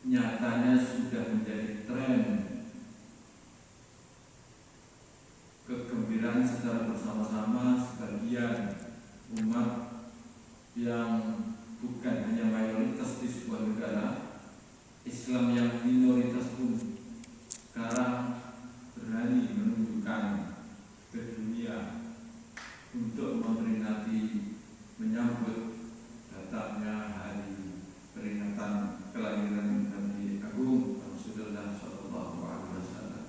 nyatanya sudah menjadi tren kegembiraan secara bersama-sama sebagian umat yang bukan hanya mayoritas di sebuah negara, Islam yang minoritas pun sekarang berani menunjukkan ke dunia untuk memperingati menyambut datangnya hari peringatan kelahiran Nabi Agung Rasulullah Sallallahu Alaihi Wasallam.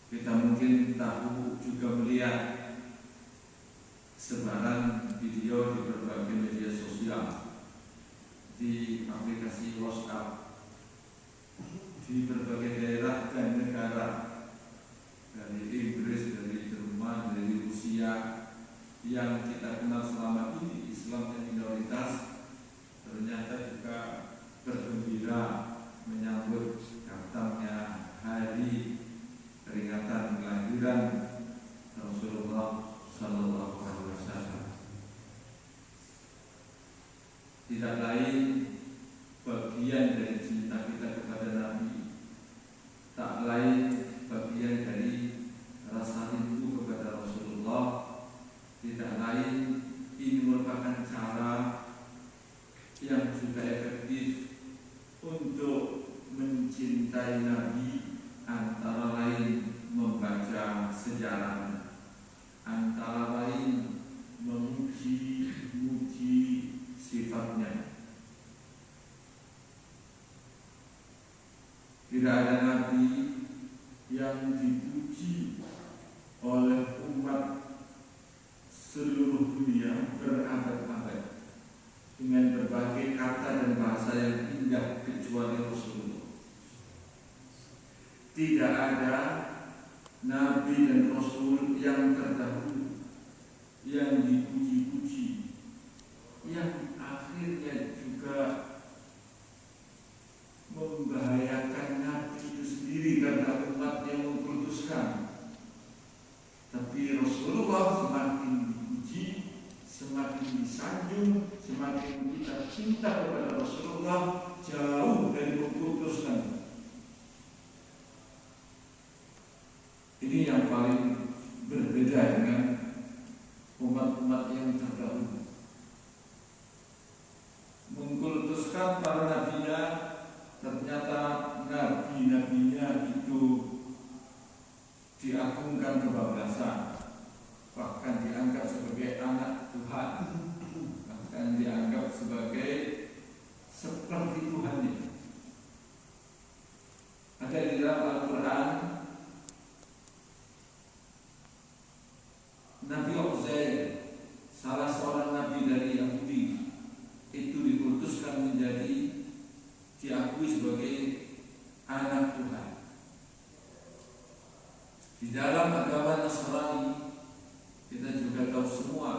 Kita mungkin tahu juga melihat sebaran video di berbagai media sosial, di aplikasi WhatsApp, di berbagai daerah dan negara, dari Inggris, dari Jerman, dari Rusia, yang kita kenal selama ini Islam yang minoritas, ternyata juga bergembira menyambut datangnya hari peringatan kelahiran Rasulullah Sallallahu Alaihi Wasallam. Tidak lain bagian dari cinta kita kepada Nabi, tak lain bagian dari rasa rindu kepada Rasulullah, tidak lain ini merupakan cara yang juga efektif untuk mencintai Nabi, antara lain membaca sejarah, antara lain memuji-muji sifatnya. Tidak ada Nabi yang dipuji oleh umat seluruh dunia berabad-abad dengan berbagai kata dan bahasa yang indah kecuali Rasulullah. Tidak ada Nabi dan Rasul yang terdahulu yang dipuji-puji, yang akhirnya juga membahayakan Nabi itu sendiri karena umat yang mengkultuskan. Tapi Rasulullah semakin dipuji, semakin disanjung, semakin kita cinta kepada Rasulullah, jauh dari mengkultuskan. Ini yang paling berbeda dengan umat-umat yang terdahulu. Mengkultuskan para nabinya, ternyata nabi-nabinya itu diagungkan kebablasan, bahkan dianggap sebagai anak Tuhan, bahkan dianggap sebagai seperti Tuhannya. Ada di dalam Al-Quran Nabi Uzair, salah seorang nabi dari Yahudi, itu dikultuskan menjadi, diakui sebagai anak Tuhan. Di dalam agama Nasrani kita juga tahu semua,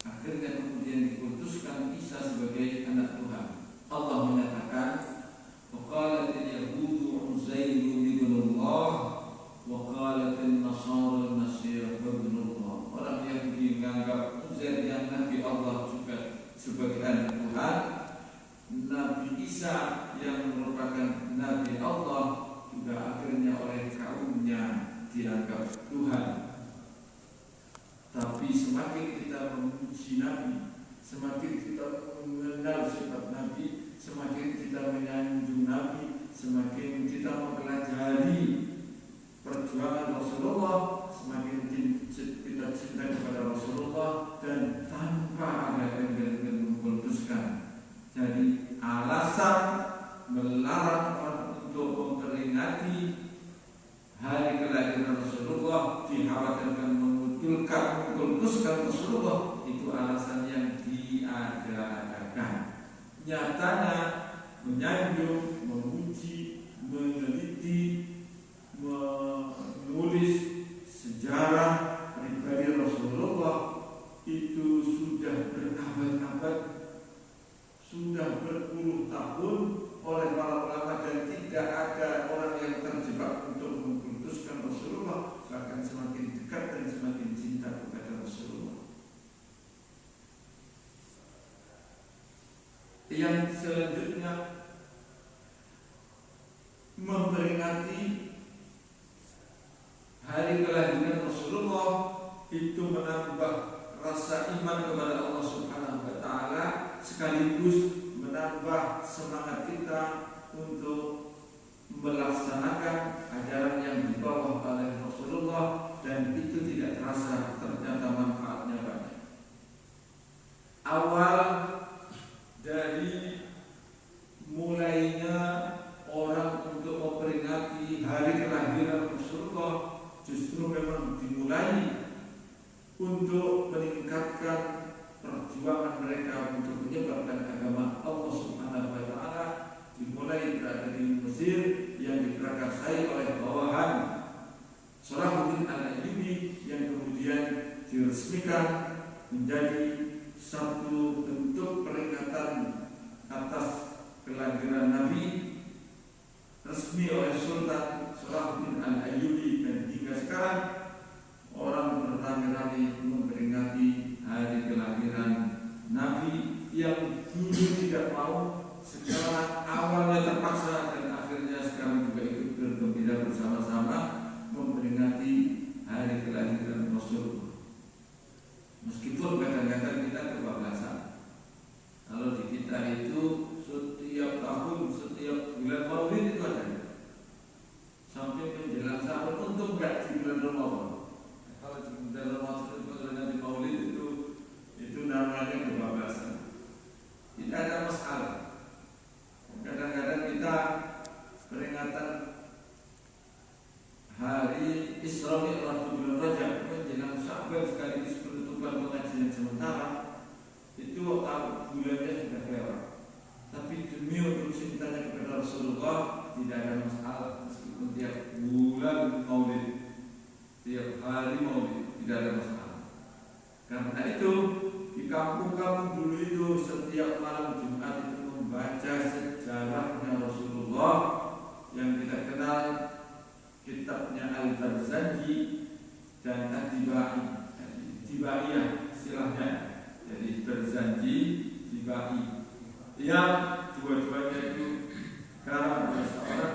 akhirnya kemudian dikultuskan Isa sebagai anak Tuhan. Allah menyatakan, "Waqalatil yahudu Uzairun ibnullah, waqalatil nasara al-Masih ibnullah." Orang Yahudi menganggap Uzair yang Nabi Allah juga sebagai anak Tuhan. Nabi Isa yang merupakan Nabi Allah juga akhirnya oleh kaumnya dianggap Tuhan. Tapi semakin kita memuji Nabi, semakin kita mengenal sifat Nabi, semakin kita menyanjung Nabi, semakin kita mempelajari perjuangan Rasulullah, semakin kita cinta kepada Rasulullah, dan tanpa ada embel-embel mengkultuskan. Jadi alasan melarang orang untuk memperingati hari kelahiran Rasulullah, dikhawatirkan mengkultuskan Rasulullah, itu alasan yang diada-adakan. Nyatanya menyanjung, memuji, meneliti, menulis sejarah pribadi Rasulullah itu sudah berabad-abad, sudah berpuluh tahun oleh para ulama, dan tidak ada orang yang terjebak untuk mengkultuskan Rasulullah, bahkan semakin dekat dan semakin cinta kepada Rasulullah. Yang selanjutnya menambah semangat kita untuk melaksanakan ajaran yang dibawa oleh Rasulullah, dan itu tidak terasa ternyata manfaatnya banyak. Awal dari mulainya orang untuk memperingati hari kelahiran Rasulullah justru memang dimulai untuk meningkatkan perjuangan mereka untuk menyebarkan agama Allah Subhanahu wa taala, dimulai berada di Mesir yang diprakarsai oleh bawahan Salahuddin Al-Ayyubi yang kemudian diresmikan menjadi satu bentuk peringatan atas kelahiran Nabi resmi oleh Sultan Salahuddin Al-Ayyubi, dan hingga sekarang orang beramai-ramai memperingati hari kelahiran Nabi yang dulu tidak mau, sekarang awalnya terpaksa dan akhirnya sekarang juga ikut bergembira bersama-sama memperingati hari kelahiran Rasul. Meskipun kadang-kadang kita kebablasan. Kalau di kita itu setiap tahun, setiap bulan Maulid itu ada. Sampai menjelang sahur untuk enggak di bulan Ramadan. Kalau di bulan Ramadan itu kalau Nabi Maulid itu namanya kebablasan. Tidak ada masalah. Kadang-kadang kita peringatan hari Isra Mi'raj bulan Rajab menjelang Sya'ban sekaligus penutupan pengajian sementara itu bulannya sudah lewat. Tapi demi untuk cintanya kepada Rasulullah tidak ada masalah, meskipun tiap bulan Maulid, tiap hari Maulid tidak ada masalah. Karena itu di kampung-kampung dulu itu setiap malam Jumat itu membaca sejarahnya Rasulullah yang kita kenal kitabnya Al-Barzanji dan Tibaiyah istilahnya. Jadi Barzanji, Tibai, yang dua-duanya itu karang oleh seorang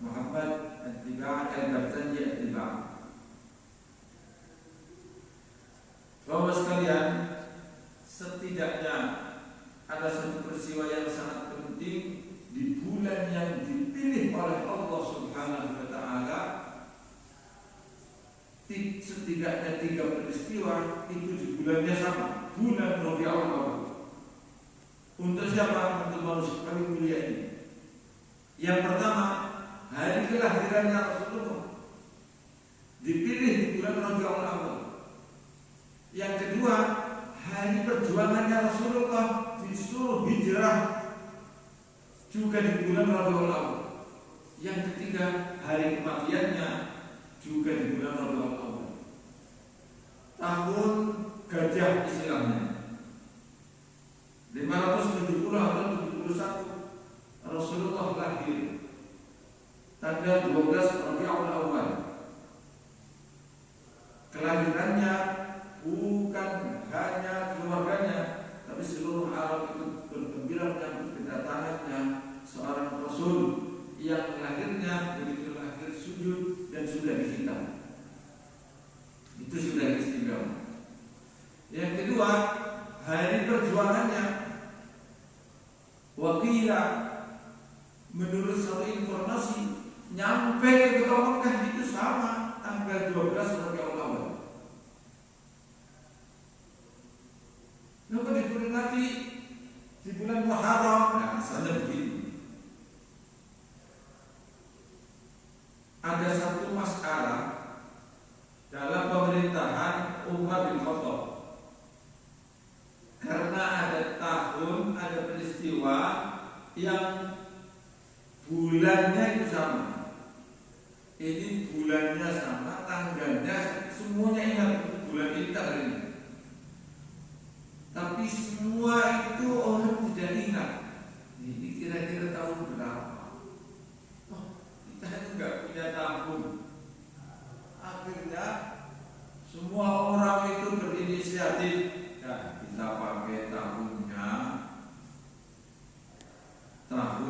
Muhammad Al-Barzanji Al-Tibai. Bapak sekalian, setidaknya ada satu peristiwa yang sangat penting di bulan yang dipilih oleh Allah Subhanahu wa taala. Setidaknya 3 peristiwa itu di bulannya sama, bulan Rabiul Awal. Untuk siapa? Untuk manusia paling mulia ini. Yang pertama, hari kelahirannya Rasulullah dipilih di bulan Rabiul Awal. Yang kedua, hari perjuangannya Rasulullah disuruh hijrah juga di bulan Rabiul Awal. Yang ketiga, hari kematiannya juga di bulan Rabiul Awal. Tahun gajah istilahnya 570 atau 71 Rasulullah lahir tanggal 12 Rabiul Awal. Kelahirannya bukan hanya keluarganya, tapi seluruh alam itu bergembira menyambut kedatangannya seorang Rasul yang lahirnya begitu lahir sujud dan sudah dihitam. Itu sudah istimewa. Yang kedua, hari perjuangannya. Wakila menurut satu informasi nyampe ke Kota Mekah itu sama tanggal 12 Rabiul Awal. Lalu diperingati di bulan Muharram. Nah, misalnya begini. Ada satu masalah dalam pemerintahan Umar bin Khattab. Karena ada peristiwa yang bulannya itu sama. Ini bulannya sama, tanggalnya semuanya ingat bulan ini tanggal ini. Tapi semua itu orang tidak ingat. Ini kira-kira tahun berapa? Oh, kita enggak punya tahun. Akhirnya semua orang itu berinisiatif. Ya, kita pakai tahun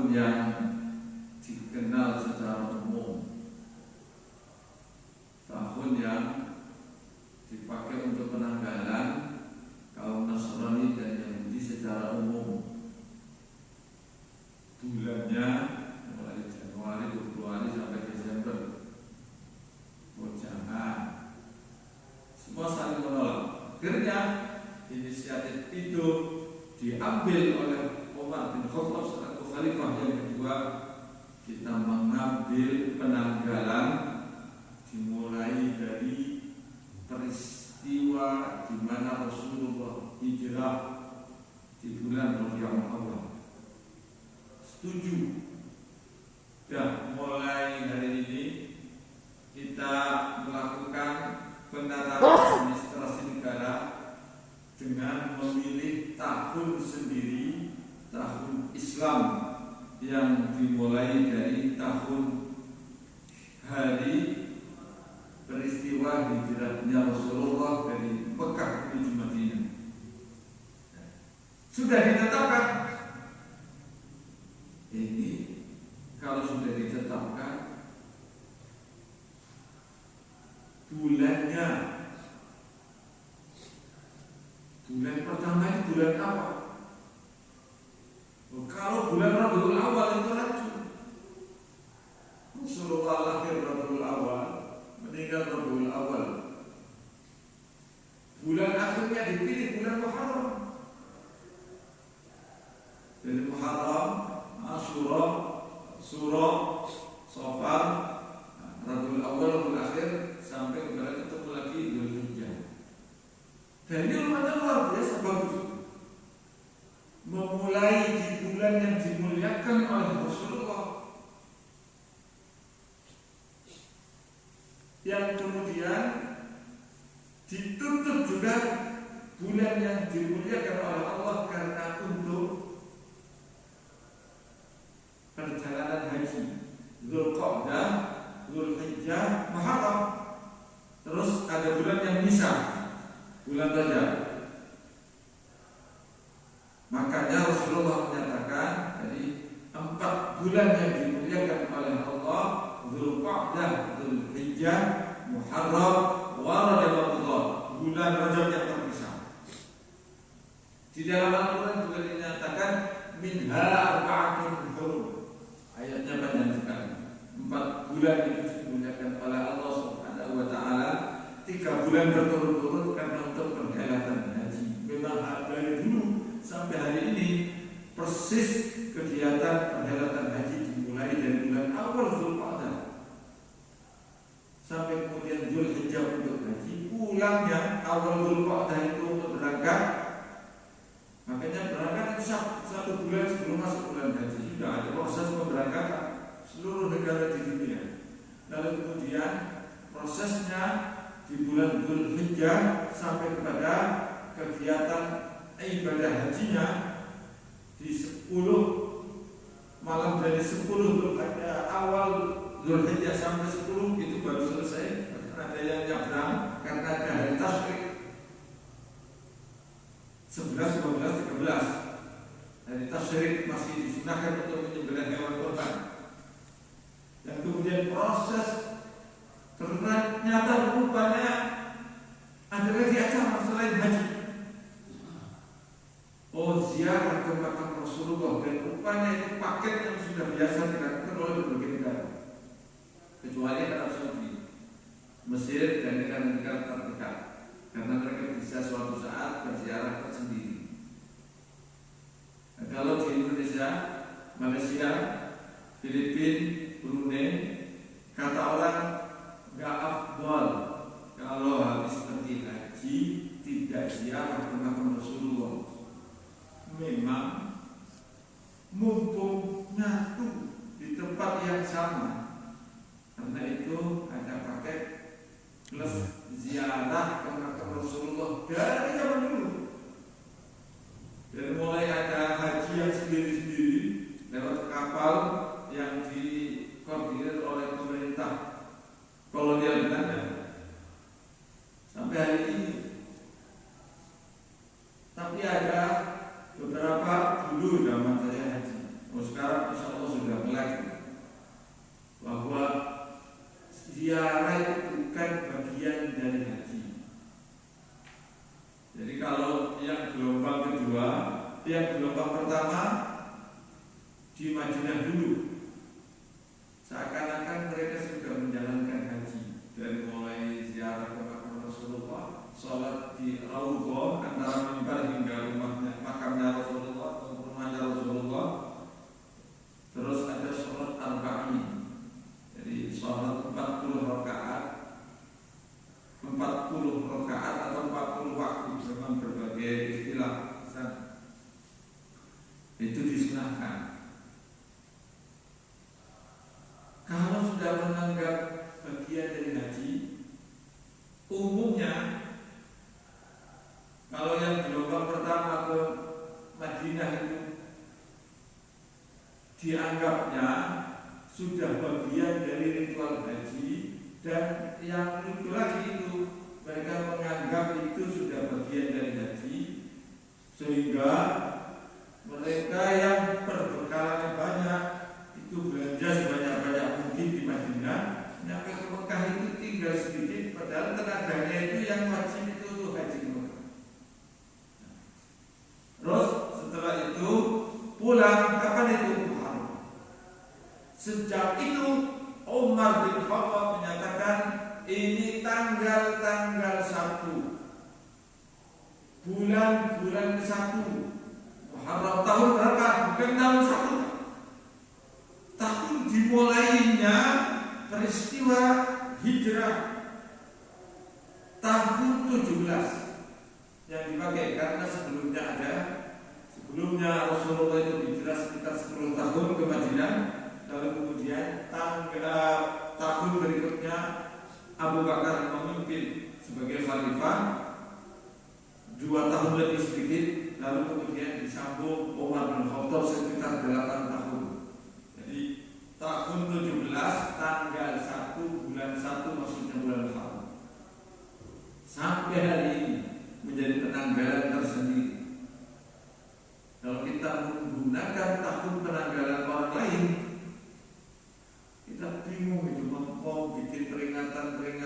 yang dikenal secara umum, tahun yang dipakai untuk penanggalan kaum Nasrani dan Yahudi secara umum. bulannya mulai Januari, Februari sampai Desember. Oh jangan, semua saling menolak. Akhirnya inisiatif itu diambil oleh Umar bin Khattab selaku khalifah yang kedua. Kita mengambil penanggalan dimulai dari peristiwa di mana Rasulullah hijrah di bulan Rabiul Awal. Setuju? Dan mulai hari ini kita melakukan penataan administrasi negara dengan memilih tahun sendiri, tahun Islam yang dimulai dari tahun hari peristiwa hijrahnya Rasulullah dari Mekah menuju Madinah. Sudah ditetapkan. Ini kalau sudah ditetapkan bulannya, bulan pertama ini bulan apa? Kalau bulan Rabiul Awal itu racun. Rasulullah lahir Rabiul Awal, meninggal Rabiul Awal. Bulan akhirnya dipilih bulan Muharram. Dari Muharram, Asyura, Sura, Safar, Rabiul Awal, Rabiul Akhir sampai kepada ketemu lagi Dzulhijjah. Dan ini umatnya luar biasa bagus. Memulai di bulan yang dimuliakan oleh Rasulullah, yang kemudian ditutup juga bulan yang dimuliakan oleh Allah karena untuk perjalanan haji, Dzulqa'dah, Dzulhijjah, Muharram. Terus ada bulan yang misah, bulan Rajab. Makanya Rasulullah menyatakan dari 4 bulan yang dimuliakan oleh Allah, Dzulqa'dah, Dzulhijjah, Muharram, wa Rajab, bulan Rajab yang terpisah. Di dalam Al-Quran juga dinyatakan minha arba'atun hurum. Ayatnya banyak sekali. 4 bulan itu dimuliakan oleh Allah Subhanahu wa taala. 3 bulan berturut-turut karena untuk perhelatan haji. Memang dari dulu sampai hari ini persis kegiatan perhelatan haji dimulai dari bulan awal Dzulqa'dah sampai kemudian Dzulhijjah untuk haji. Pulangnya awal Dzulqa'dah itu untuk berangkat. Makanya berangkat itu 1 bulan sebelum masuk bulan haji. Sudah ada proses pemberangkatan seluruh negara di dunia. Lalu kemudian prosesnya di bulan Dzulhijjah sampai kepada kegiatan ibadah hajinya di 10 malam dari 10 awal Dzulhijjah sampai 10 itu baru selesai. Ada yang nyabrang karena ada hari tasyrik 11, 12, 13. Hari tasyrik masih disunahkan untuk menyembelih hewan kurban. Dan kemudian proses ternyata rupanya ada lagi acara selain haji. Oh, ziarah ke makam Rasulullah, dan rupanya itu paket yang sudah biasa dilakukan oleh berbagai negara, kecuali Arab Saudi, Mesir, dan negara-negara terdekat, karena mereka bisa suatu saat berziarah tersendiri. Nah, kalau di Indonesia, Malaysia, Filipina, Brunei, kata orang nggak afdal kalau habis pergi haji tidak ziarah ke makam Rasulullah. Memang mumpung nyatu di tempat yang sama, karena itu ada paket plus ziarah ke makam Rasulullah dari zaman dulu. Dan mulai ada haji yang sendiri-sendiri lewat kapal yang dikoordinir oleh pemerintah kolonial Belanda sampai hari ini. Tapi ada beberapa dulu zaman saya haji, sekarang insya Allah sudah mulai, bahwa ziarah itu bukan bagian dari haji. Jadi kalau yang gelombang kedua, yang gelombang pertama di Madinah dulu, seakan-akan mereka sudah menjalankan haji, dari mulai ziarah ke makam Rasulullah, sholat di Raudhah antara mimbar hingga rumahnya, makamnya Rasulullah atau rumahnya Rasulullah. Terus ada sholat arba'in, jadi sholat 40 rakaat atau 40 waktu, memang berbagai istilah. Itu disunahkan. Kalau sudah menganggap bagian dari haji, umumnya kalau yang gelombang pertama ke Madinah itu dianggapnya sudah bagian dari ritual haji, dan yang lucu lagi itu mereka menganggap itu sudah bagian dari haji, sehingga mereka yang berbekalan banyak itu belanja sebanyak-banyak mungkin di Madinah, nyampe ke Mekah itu tinggal sedikit, padahal tenaganya itu yang wajib itu untuk haji ke Mekah. Terus setelah itu pulang, kapan itu? Sejak itu Umar bin Khattab menyatakan ini tanggal 1 bulan ke-1 Muharram tahun berapa? Bukan tahun 1. Tahun dimulainya peristiwa hijrah tahun 17 yang dipakai, karena sebelumnya Rasulullah itu hijrah sekitar 10 tahun ke Madinah. Lalu kemudian tahun berikutnya Abu Bakar memimpin sebagai khalifah 2 tahun lebih sedikit. Lalu kemudian disambung Umar bin Khattab sekitar 8 tahun. Jadi tahun 17 tanggal 1 bulan 1 maksudnya bulan Muharram. Sampai hari ini menjadi penanggalan tersendiri. Kalau kita menggunakan tahun penanggalan orang lain, kita bingung itu mau bikin peringatan lebih,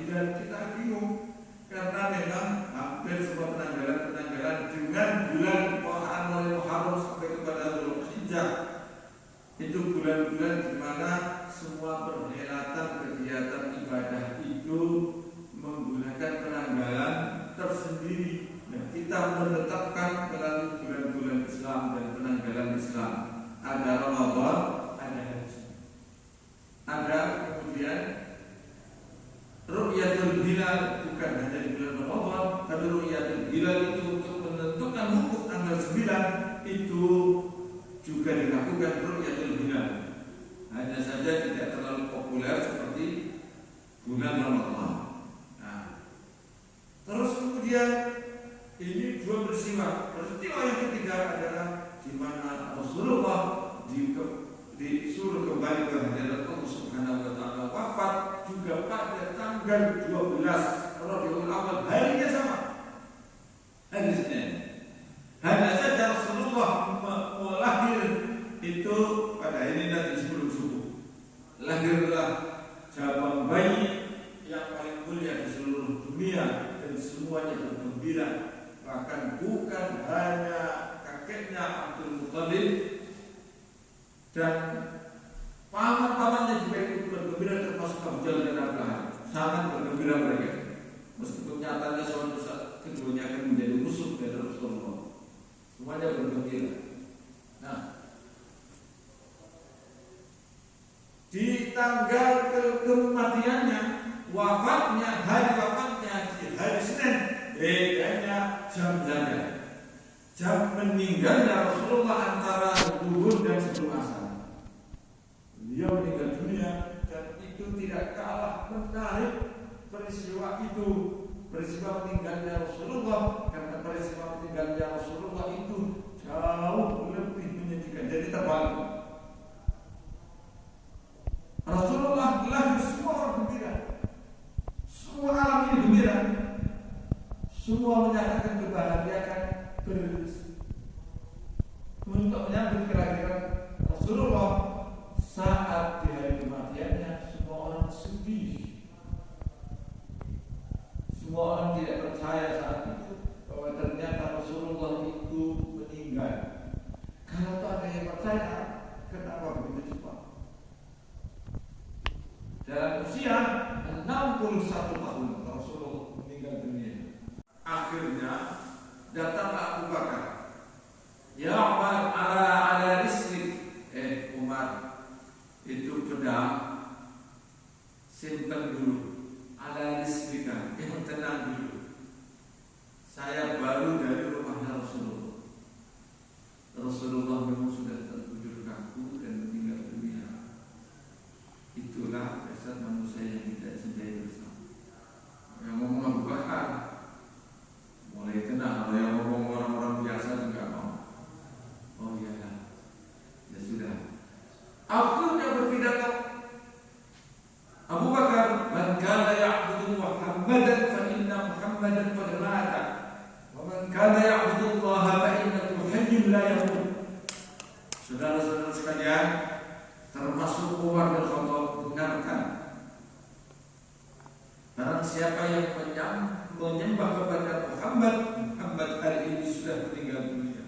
dan kita bingung karena memang hampir semua penanggalan dengan bulan Muharram sampai kepada Dzulhijjah itu bulan-bulan di mana semua perhelatan kegiatan ibadah itu menggunakan penanggalan tersendiri. Nah, kita menetapkan melalui bulan-bulan Islam dan penanggalan Islam. Ada Ramadan, ada haji. Ada kemudian Ru'yatul Hilal, bukan hanya di bulan Ramadan, tapi Ru'yatul Hilal itu untuk menentukan hukum tanggal 9 itu juga dilakukan Ru'yatul Hilal. Hanya saja tidak terlalu populer seperti bulan Ramadan. Nah, terus kemudian ini 2 peristiwa. Peristiwa yang ketiga adalah di mana Rasulullah disuruh kembali ke hadirat Allah Subhanahu wa taala, wafat juga pada tanggal 12 Rabiul Awal, harinya sama, hari Senin. Hanya saja Rasulullah mau lahir itu pada ini nanti sebelum subuh. Lahirlah jabang bayi yang paling mulia di seluruh dunia dan semuanya bergembira. Bahkan bukan hanya kakeknya Abdul Muthalib, dan paman-pamannya juga ikut bergembira, termasuk Abu Jahal dan Abu Lahab. Sangat bergembira mereka, meskipun nyatanya suatu saat keduanya akan menjadi musuh dari Rasulullah. Semuanya bergembira. Nah, di tanggal kematiannya, wafatnya, hari wafatnya di hari Senin, bedanya jam saja. Jam meninggalnya Rasulullah antara zuhur dan sebelum asar. Beliau meninggal dunia, dan itu tidak kalah menarik peristiwa itu. Peristiwa meninggalnya Rasulullah, karena peristiwa meninggalnya Rasulullah itu jauh lebih menyedihkan. Jadi terbalik. Rasulullah lahir, semua orang gembira, semua alam ini gembira, semua menyatakan kebahagiaan untuk menyambut kelahiran Rasulullah. Saat di hari kematiannya, semua orang sedih, semua orang tidak percaya saat itu bahwa ternyata Rasulullah itu meninggal. Kalau ada yang percaya, Islam. Dalam usia 61 tahun Rasulullah meninggal dunia. Akhirnya datanglah Abu Bakar. Ya Umar, ala rislik. Umar, itu pedang simpan dulu. Ala rislika, yang tenang dulu. Saya baru dari rumahnya Rasulullah. Rasulullah memang sudah terbujur kaku dan meninggal dunia. Itulah dasar manusia yang tidak cintai bersama. Yang ngomong Abu Bakar mulai tenang. Kalau yang ngomong orang-orang biasa juga mau. Oh iyalah, ya sudah. Akhirnya berpidato Abu Bakar, man kana ya'budu Muhammadan fa inna Muhammadan qad mata. Man kana ya'budu Allah fa innahu hayyun la yamut. Saudara-saudara sekalian, termasuk Umar bin Khattab, dengarkan. Barang siapa yang menyembah kepada Muhammad, Muhammad hari ini sudah meninggal dunia.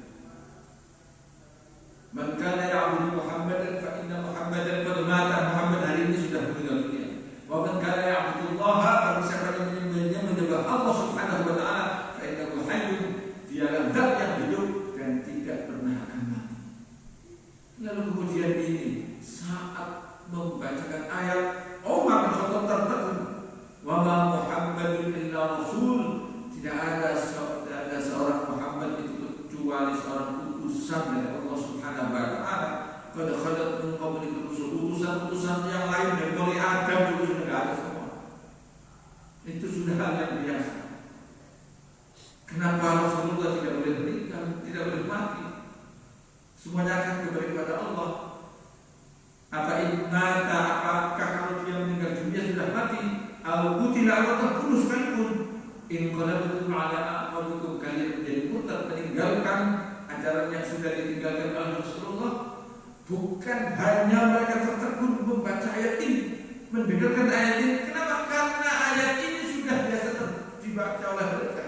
Man kana ya'budu Muhammadan fa inna Muhammadan qad mata. Muhammad hari ini sudah meninggal dunia. Wa man kana ya'budu Allah, barang siapa yang menyembah Allah Subhanahu wa taala, fa innahu hayyun, dialah zat yang hidup dan tidak pernah akan mati. Lalu kemudian ini saat membacakan ayat, Umar bin Khattab tertegun. Wa ma Muhammadun illa rasul, tidak ada seorang Muhammad itu kecuali seorang utusan dari Allah Subhanahu wa taala. Qad khalat min qablihi rusul, utusan-utusan yang lain dari mulai Adam juga sudah ada semua. Itu sudah hal yang biasa. Kenapa Rasulullah tidak boleh meninggal, tidak boleh mati? Semuanya akan kembali kepada Allah. Apa innata, apakah kalau dia meninggal dunia sudah mati? Al-qutila atau terbunuh sekalipun. In qalabatum ala aqabikum, kalian menjadi murtad, meninggalkan ajaran yang sudah ditinggalkan oleh Rasulullah. Bukan hanya mereka tertegun membaca ayat ini, mendengarkan ayat ini. Kenapa? Karena ayat ini sudah biasa dibaca oleh mereka.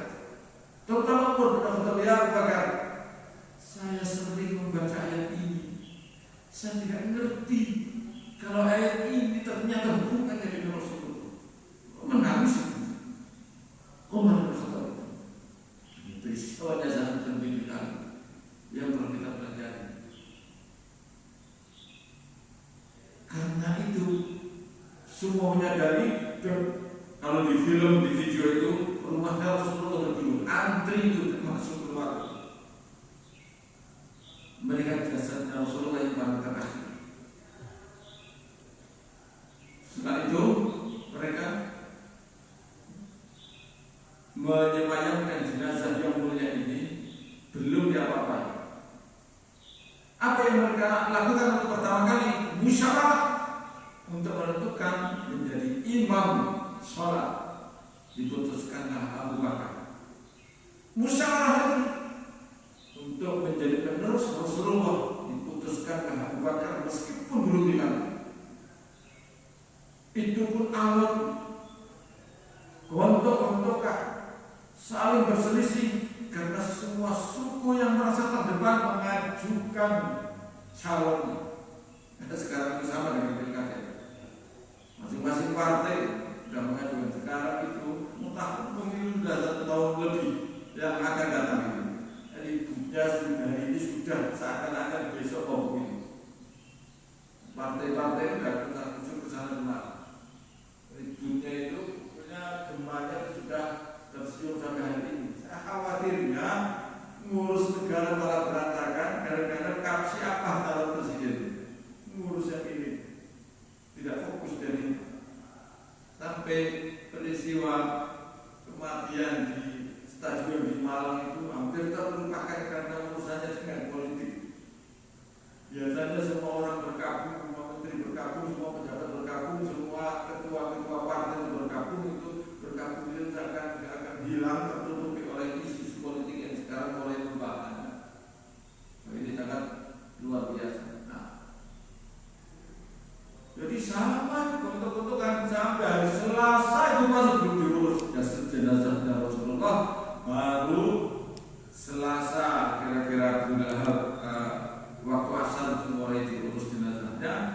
Terutama Umar bin Khattab, ya Abu Bakar, saya sering membaca ayat ini. Saya tidak mengerti kalau ayat ini ternyata bukan dari Rasulullah. Menangis Umar bin Khattab. Itu istilahnya zaman terbilang yang perlu kita pelajari. Karena itu semua menyadari, kalau di film, di video itu rumahnya Rasulullah berdua, antri itu termasuk keluar melihat jasadnya Rasulullah yang paling terakhir. Setelah itu mereka menyemayamkan jenazah yang mulia ini belum diapa-apai. Apa yang mereka lakukan untuk pertama kali? Musyawarah untuk menentukan menjadi imam sholat. Diputuskanlah Abu Bakar. Musyawarah untuk menjadi penerus Rasulullah, diputuskanlah Abu Bakar meskipun belum dilantik. Itu pun awal gontok-gontokan, saling berselisih karena semua suku yang merasa terdepan mengajukan calon. Sekarang itu sama dengan pilkada. Masing-masing partai sudah mengajukan. Sekarang itu entah pemilu sudah 1 tahun lebih yang akan datang ini. Jadi bunya sudah ini sudah seakan-akan besok pemilu. Partai-partai sudah tertuju ke sana kemari. Ributnya itu punya gemanya sudah tersiur sampai hari ini. Saya khawatirnya ngurus negara malah berantakan gara-gara kapsi apa calon presiden. Ngurus yang ini tidak fokus dari sampai peristiwa kematian di stadion di Malang itu hampir terlupakan karena urusannya dengan politik. Biasanya semua orang berkabung, semua menteri berkabung, semua pejabat berkabung, semua ketua-ketua partai berkabung, itu berkabung itu akan hilang, tertutupi oleh isu politik yang sekarang mulai berubah. Ini sangat luar biasa. Jadi sama untuk-untukan sampai hari Selasa itu masih belum diurus jenazahnya Rasulullah. Baru Selasa kira-kira waktu asar itu mulai diurus jenazahnya.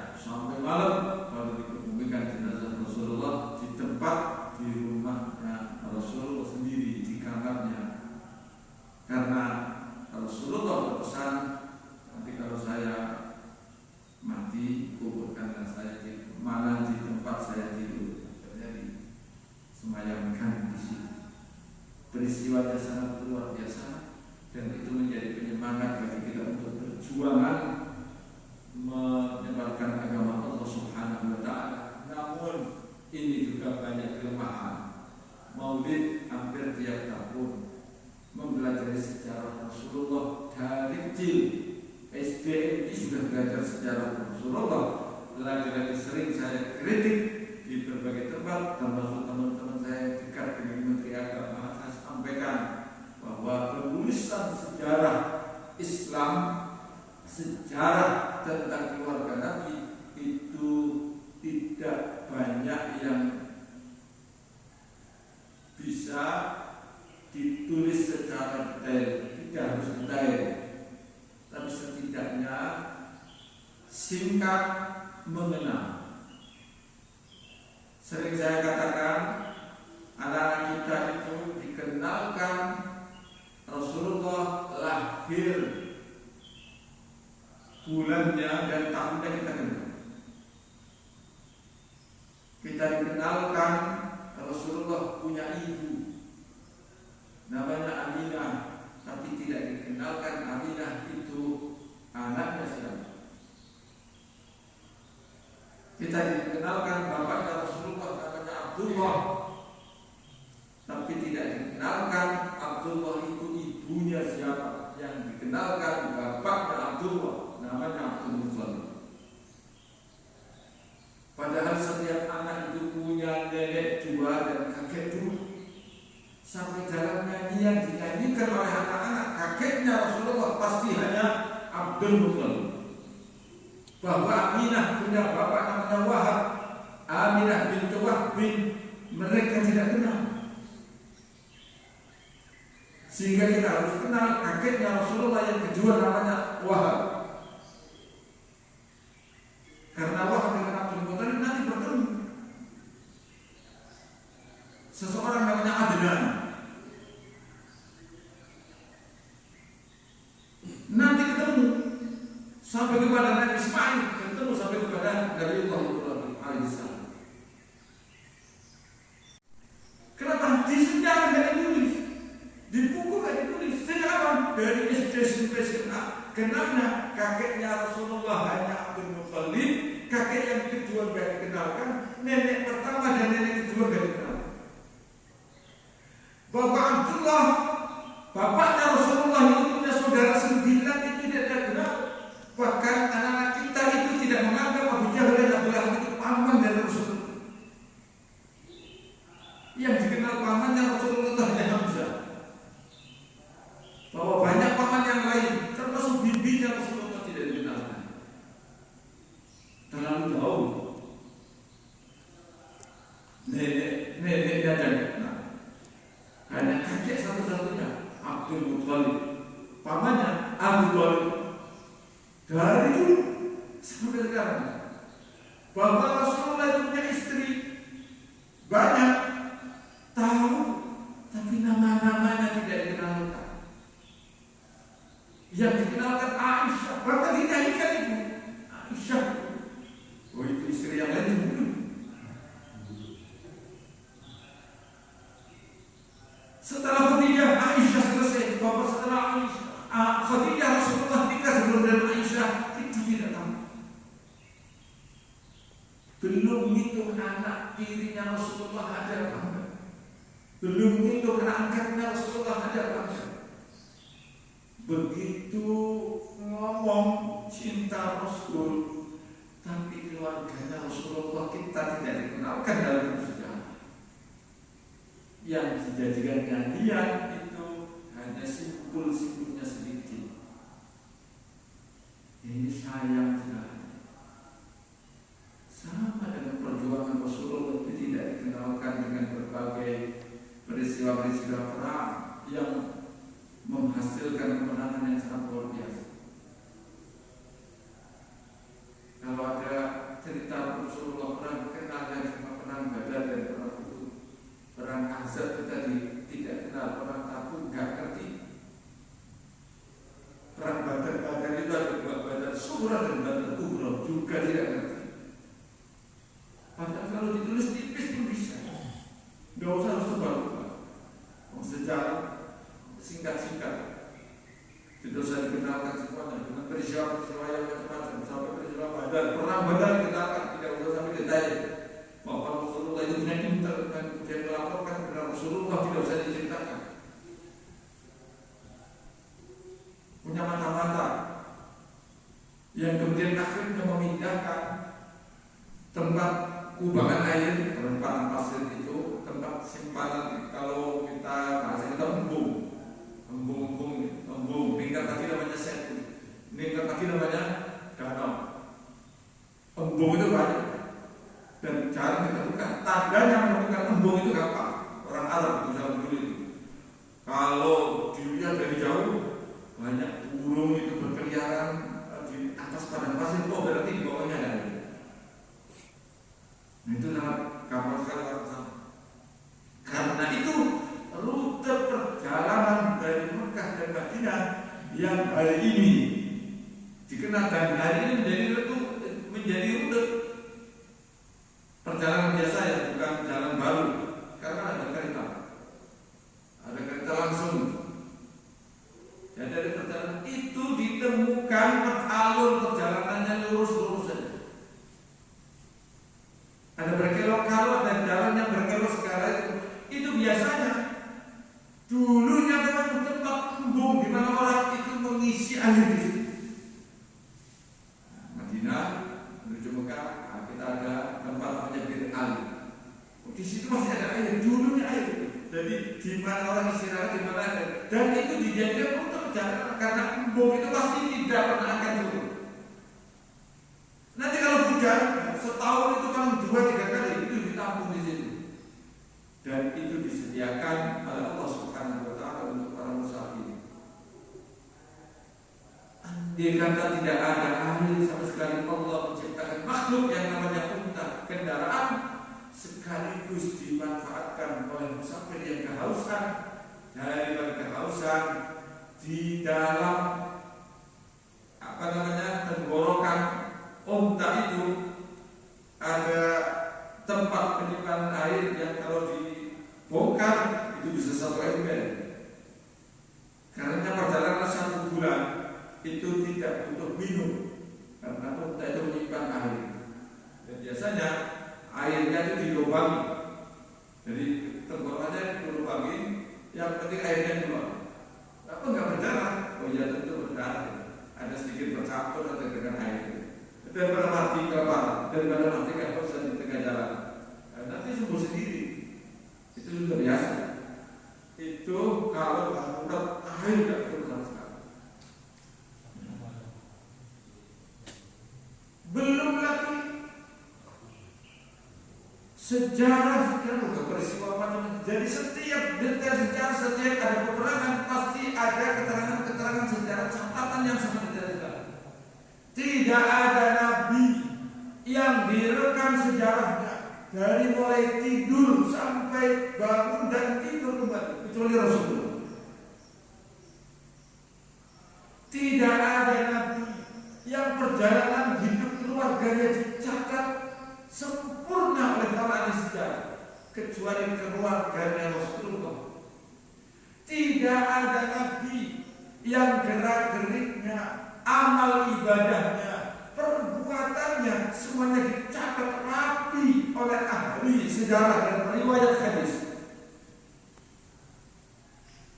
sejarah Rasulullah lagi-lagi sering saya kritik di berbagai tempat, termasuk teman-teman saya dekat dengan Menteri Agama. Saya sampaikan bahwa penulisan sejarah Islam, sejarah tentang keluarga Nabi itu tidak banyak yang bisa ditulis secara detail, tidak harus detail, tapi setidaknya singkat, mengenal. Sering saya katakan, anak-anak kita itu dikenalkan Rasulullah lahir, bulannya dan tahunnya kita kenal. Kita dikenalkan Rasulullah punya ibu, namanya Aminah, tapi tidak dikenalkan Aminah itu anaknya siapa. Kita dikenalkan bapaknya Rasulullah namanya Abdullah, tapi tidak dikenalkan Abdullah itu ibunya siapa. Yang dikenalkan bapaknya Abdullah namanya Abdul Muthalib. Padahal setiap anak itu punya nenek dua dan kakek dua. Sampai jalan nyanyian dinyanyikan oleh anak-anak, kakeknya Rasulullah pasti hanya Abdul Muthalib. Bahwa Aminah punya bapak namanya Wahab, Aminah bin Wahab bin, mereka tidak kenal. Sehingga kita harus kenal kakeknya Rasulullah yang kedua namanya Wahab. Karena Wahab dengan Abdul Muthalib nanti bertemu. Seseorang namanya Adnan nanti ketemu sampai kepada Nabi Ismail, ketemu sampai kepada Nabiullah Ibrahim alaihissalam. Kenapa? Di sejarah tidak ditulis, di buku tidak ditulis. Sejarah dari SD sampai SMA, kenapa kakeknya Rasulullah hanya Abdul Muthalib, kakek yang kedua tidak dikenalkan, nenek pertama dan nenek kedua tidak dikenalkan. Bapak Abdullah, bapaknya Rasulullah itu punya saudara 9 itu tidak kenal. Bahkan anak-anak kita itu tidak menganggap Abu Jahal dan Abu Lahab itu paman dari Rasulullah. Yang dikenal pamannya Rasulullah itu hanya Hamzah. Bahwa banyak paman yang lain, termasuk bibinya Rasulullah tidak dikenalkan. Terlalu jauh. Neneknya dan kenal. Hanya kakek satu-satunya Abdul Muthalib, pamannya Abu Thalib. Dari dulu sampai sekarang, bahwa Rasulullah itu punya istri banyak, tahu, tapi nama-namanya tidak dikenalkan. Yang dikenalkan Aisyah, bahkan dinyanyikan itu Aisyah. Oh, itu istri yang lain dulu. Setelah Khadijah, Aisyah selesai. Bapak setelah Khadijah, Rasulullah nikah sebelum dengan Aisyah, itu tidak tahu. Belum hitung anak tirinya Rasulullah ada apa enggak. Belum hitung anak angkatnya Rasulullah ada apa enggak. Begitu ngomong cinta Rasul, tapi keluarganya Rasulullah kita tidak dikenalkan dalam sejarah. Yang dijadikan nyanyian itu hanya simpul-simpulnya sedikit. Ini sayang sekali. Sama dengan perjuangan Rasulullah itu tidak dikenalkan dengan berbagai peristiwa-peristiwa perang yang menghasilkan kemenangan yang sangat luar biasa. Kalau ada cerita Rasulullah perang, kenalnya cuma perang Badar dan perang Uhud. Perang Ahzab kita tidak kenal, perang Tabuk nggak ngerti. Perang Badar itu ada dua, Badar Sughra dan Badar Kubra, juga tidak ngerti. Padahal kalau ditulis tipis pun bisa. Nggak usah harus tebal-tebal. Sejarah singkat-singkat. Tidak usah dikenalkan semuanya dengan peristiwa-peristiwa yang macam-macam. Sampai peristiwa Badar, perang Badar dikenalkan, tidak usah sampai detail. Bahwa Rasulullah itu punya intel dan kemudian melaporkan kepada Rasulullah, tidak usah diceritakan. Punya mata-mata yang kemudian akhirnya tempat kubangan air, perempatan pasir itu tempat simpanan. Kalau kita bahasa kita embung, tingkat lagi namanya setu, tingkat lagi namanya danau. Embung itu banyak dan jarang ditemukan. Tandanya menemukan embung itu gampang. Orang Arab itu zaman dulu itu. Kalau dilihat dari jauh banyak burung itu berkeliaran di atas padang pasir, oh berarti di bawahnya ada air. Nah, itu sangat gampang sekali orang sana. Karena itu rute perjalanan dari Mekah dan Madinah yang hari ini dikenal dan hari ini menjadi rute perjalanan biasa ya, bukan jalan baru. Karena ada kereta langsung. Dan dari perjalanan itu ditemukan alur perjalanannya lurus saja. Ada berkelok-kelok dan jalan yang berkelok segala itu biasanya dulunya memang tempat embung di mana orang itu mengisi air di situ. Madinah menuju Mekah, kita ada tempat namanya Bir Ali. Di situ masih ada air, dulunya air. Jadi di mana orang istirahat, di mana ada, dan itu dijadikan untuk perjalanan karena embung itu pasti tidak pernah akan turun. Nanti kalau hujan setahun itu paling 2-3 kali itu ditampung di situ. Dan itu disediakan oleh Allah Subhanahu wa taala untuk para musafir. Andai kata tidak ada air sama sekali, Allah menciptakan makhluk yang namanya unta, kendaraan sekaligus dimanfaatkan oleh musafir yang kehausan. Daripada kehausan di dalam tenggorokan unta itu ada tempat penyimpanan air yang kalau dibongkar itu bisa 1 ember. Karena perjalanan 1 bulan itu tidak butuh minum karena unta itu menyimpan air. Dan biasanya airnya itu dilubangi. Jadi tenggorokannya dilubangi, yang penting airnya keluar. Apa enggak berdarah? Oh iya tentu berdarah. Ada sedikit bercampur atau dengan air. Daripada mati kelaparan, daripada mati kehausan di tengah jalan, nanti sembuh sendiri. Itu sudah biasa. Itu kalau darurat air tidak perlu sama sekali. Belum lagi sejarah peristiwa macam. Jadi setiap detail sejarah, setiap ada peperangan pasti ada keterangan sejarah, catatan yang sangat detail sekali. Tidak ada nabi yang direkam sejarahnya dari mulai tidur sampai bangun dan tidur kembali kecuali Rasulullah. Tidak ada nabi yang perjalanan hidup keluarganya dicatat sempurna oleh para ahli sejarah kecuali keluarganya Rasulullah. Tidak ada nabi yang gerak-geriknya, amal ibadahnya, perbuatannya semuanya dicatat rapi oleh ahli sejarah dan riwayat hadis.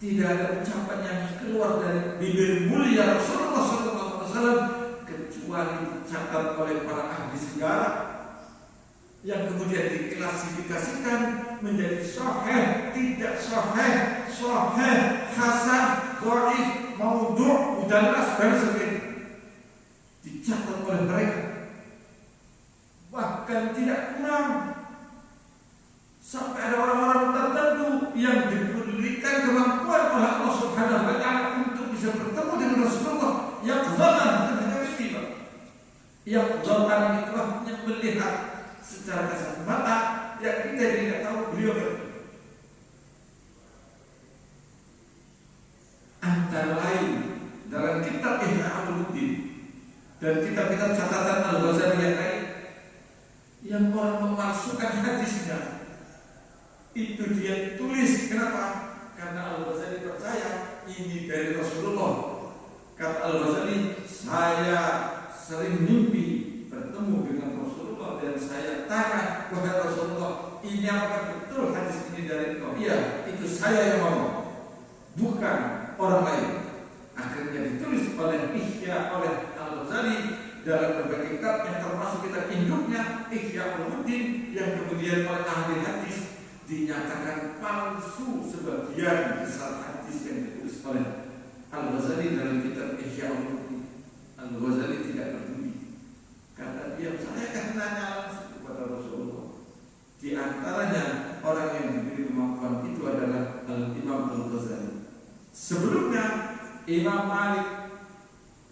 Tidak ada ucapan yang keluar dari bibir mulia Rasulullah SAW kecuali dicatat oleh para ahli sejarah yang kemudian diklasifikasikan menjadi sahih, tidak sahih, sahih, hasan, dhaif, maudhu', mudallas dan sebagainya. Dicatat oleh mereka. Bahkan tidak kurang sampai ada orang-orang tertentu yang diberikan kemampuan oleh Allah Subhanahu wa taala untuk bisa bertemu dengan Rasulullah yang zaman dengan mimpi. Yang zaman itu hanya melihat secara kasat mata yang kita tidak tahu beliau bertemu. Antara lain dalam kitab Ihya Ulumuddin dan kitab-kitab catatan Al-Ghazali yang lain yang orang memasukkan hadisnya itu dia tulis. Kenapa? Karena Al-Ghazali percaya ini dari Rasulullah. Kata Al-Ghazali, saya sering mimpi bertemu dengan Rasulullah dan saya tanya, wahai Rasulullah, ini apakah betul hadis ini dari engkau? Iya, itu saya yang ngomong, bukan orang lain. Akhirnya ditulis oleh Ihya oleh Al-Ghazali dalam berbagai kitab yang termasuk kitab induknya Ihya Burhanuddin yang kemudian oleh ahli hadis dinyatakan palsu sebagian besar hadis yang ditulis oleh Al-Ghazali dalam kitab Ihya Ulumuddin. Al-Ghazali tidak peduli, kata dia, saya akan nanya langsung kepada Rasulullah. Di antaranya orang yang diberi kemampuan itu adalah Al-Imam Al-Ghazali. Sebelumnya Imam Malik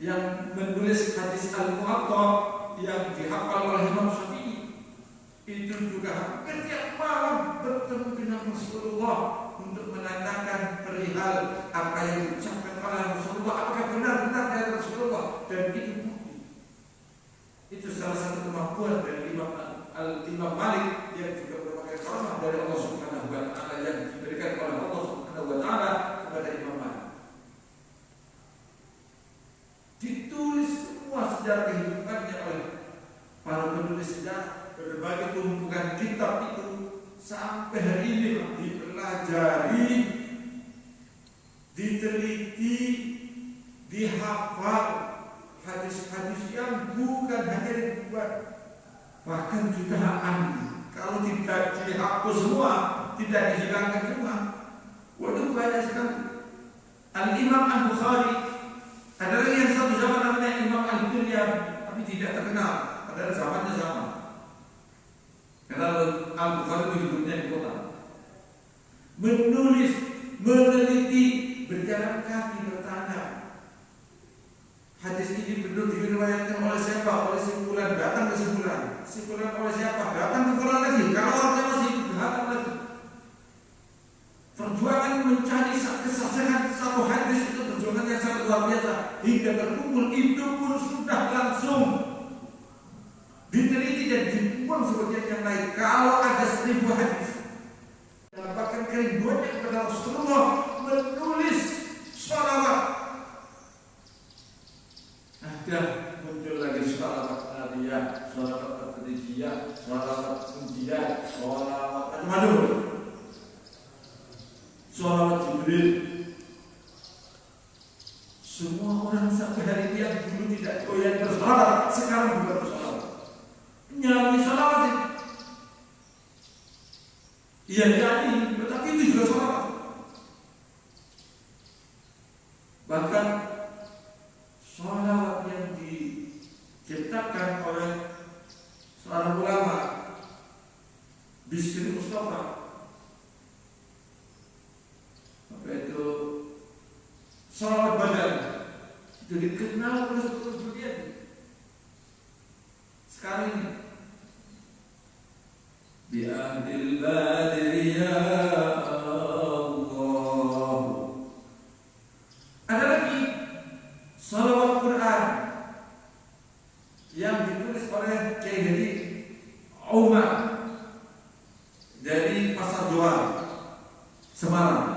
yang menulis hadis Al-Muwatta yang dihafal oleh Imam Syafi'i itu juga setiap malam bertemu dengan Rasulullah untuk menanyakan perihal apa yang diucapkan oleh Rasulullah, apakah benar-benar dari Rasulullah, dan itu bukti. Itu salah satu kemampuan dari Imam Malik yang juga berbagai karamah dari Allah Subhanahu wa taala yang diberikan oleh Allah Subhanahu wa taala kepada Imam Malik. Ditulis semua sejarah kehidupannya oleh para penulis sejarah, berbagai tumpukan kitab itu sampai hari ini dipelajari, diteliti, dihafal hadis-hadis yang bukan hanya dibuat, bahkan juga ambil. Kalau tidak dihapus semua, tidak dihilangkan semua, waduh banyak sekali. Al-Imam Al-Bukhari ada lagi yang satu zaman namanya Imam Al-Dunya, tapi tidak terkenal, padahal zamannya sama. Karena Al-Bukhari hidupnya di kota, menulis, meneliti, berjalan kaki, bertanya hadis ini benar diriwayatkan oleh siapa, oleh simpulan, datang ke simpulan, simpulan oleh siapa, datang ke simpulan lagi, kalau orangnya masih datang lagi. Perjuangan mencari kesaksian satu hadis itu perjuangan yang sangat luar biasa, hingga terkumpul itu pun sudah langsung diteliti dan dibuang sebagian yang lain. Kalau ada 1000 hadis, dan bahkan kerinduannya kepada Rasulullah menulis sholawat, ada muncul lagi sholawat aliyah, sholawat al-Qadisiyah, sholawat Undiyah, sholawat macam-macam, sholawat Jibril. Semua orang sampai hari ini yang dulu tidak doyan bersolawat, sekarang juga bersolawat. Nyanyi salawat itu. Iya nyanyi, tetapi itu juga salawat. Bahkan salawat yang diciptakan oleh seorang ulama, Bisri Mustafa, apa itu salawat badan, itu dikenal oleh seluruh dunia. Sekarang ini Bi'ahdil badri ya Allah. Ada lagi salawat Quran yang ditulis oleh Kiai Haji Umar dari Pasar Jual, Semarang.